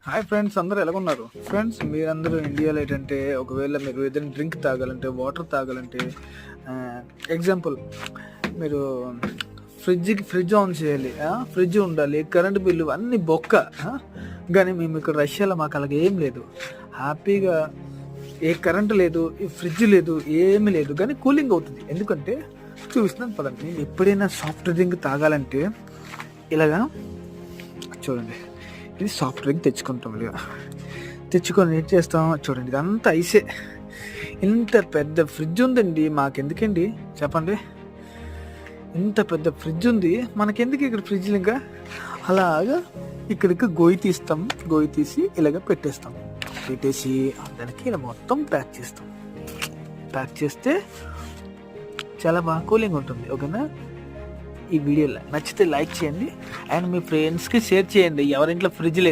Hi friends, అందరూ ఎలాగున్నారు? Friends, మీరందరూ ఇండియాలో ఏంటంటే ఒకవేళ మీరు ఏదైనా డ్రింక్ తాగాలంటే, వాటర్ తాగాలంటే, ఎగ్జాంపుల్ మీరు ఫ్రిడ్జ్ ఆన్ చేయాలి, ఫ్రిడ్జ్ ఉండాలి, కరెంటు బిల్లు అన్నీ బొక్క. కానీ మేము ఇక్కడ రష్యాలో మాకు అలాగే ఏం లేదు. హ్యాపీగా ఏ కరెంటు లేదు, ఈ ఫ్రిడ్జ్ లేదు, ఏమీ లేదు, కానీ కూలింగ్ అవుతుంది. ఎందుకంటే చూపిస్తున్నాను పదండి. నేను ఎప్పుడైనా సాఫ్ట్ డ్రింక్ తాగాలంటే ఇలాగా చూడండి, ఇది సాఫ్ట్ డ్రింక్ తెచ్చుకుంటాం. ఇక తెచ్చుకొని ఏం చేస్తాం చూడండి, ఇదంతా ఐసే. ఇంత పెద్ద ఫ్రిడ్జ్ ఉందండి, మాకెందుకండి చెప్పండి? ఇంత పెద్ద ఫ్రిడ్జ్ ఉంది, మనకెందుకు ఇక్కడ ఫ్రిడ్జ్లు? ఇంకా అలాగా ఇక్కడికి గొయ్యి తీస్తాం, గొయ్యి తీసి ఇలాగ పెట్టేసి దానికి ఇలా మొత్తం ప్యాక్ చేస్తాం. ప్యాక్ చేస్తే చాలా బాగా కూలింగ్ ఉంటుంది. ఓకేనా? ఈ వీడియో నచ్చితే లైక్ చేయండి అండ్ మీ ఫ్రెండ్స్కి షేర్ చేయండి ఎవరింట్లో ఫ్రిడ్జ్ లేదు.